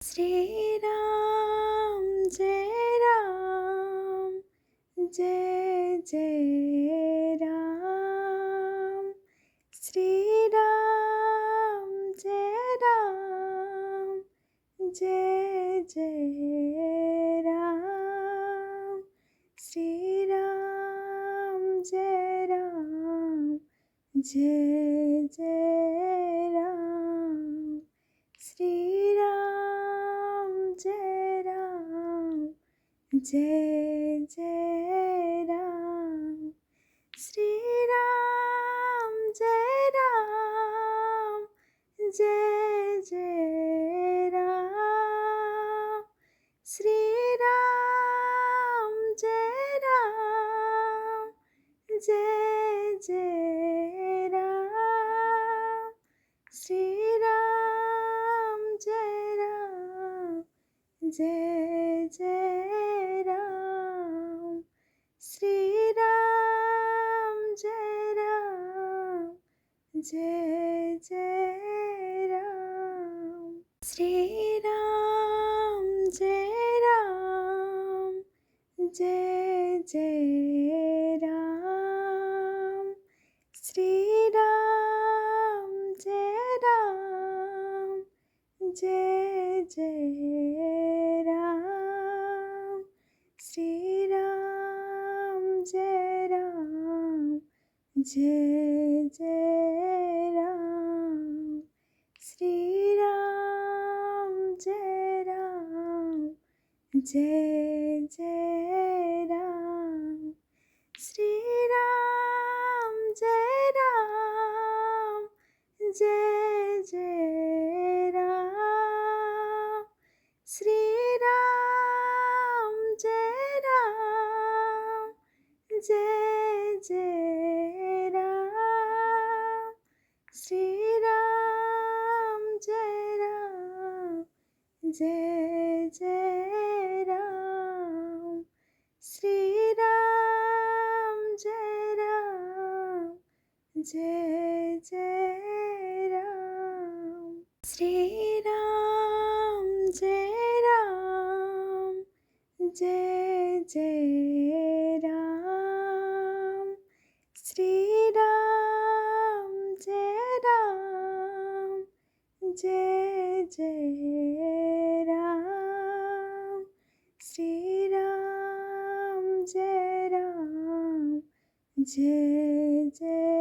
Shri Ram Jai Ram Jai Jai Ram. Shri Ram Jai Ram Jai Jai Ram. Shri Ram Jai Ram Jai Jai Ram. Shri Ram Jai Ram Jai Jai Ram. Shri Ram Jai Ram Jai Jai Ram. Shri Ram Jai Ram Jai Jai Ram. Shri Ram Jai Ram Jai Jai Ram. Shri Ram Jai Ram Jai Jai Ram. Shri Ram Jai Ram Jai Jai Ram. Shri Ram Jai Ram Jai Jai Ram. Shri Ram Jai Ram Jai Jai Ram. Shri Ram Jai Ram Jai Jai Ram. Shri Ram Jai Ram Jai Jai Ram. Shri Ram Jai Ram Jai Jai Ram. Shri Ram Jai Ram Jai Jai Ram. Shri Ram Jai Ram Jai Jai Ram. Shri Ram Jai Ram Jai Jai Ram. Shri Ram Jai Ram Jai Jai Ram. Shri Ram Jai Ram Jai Jai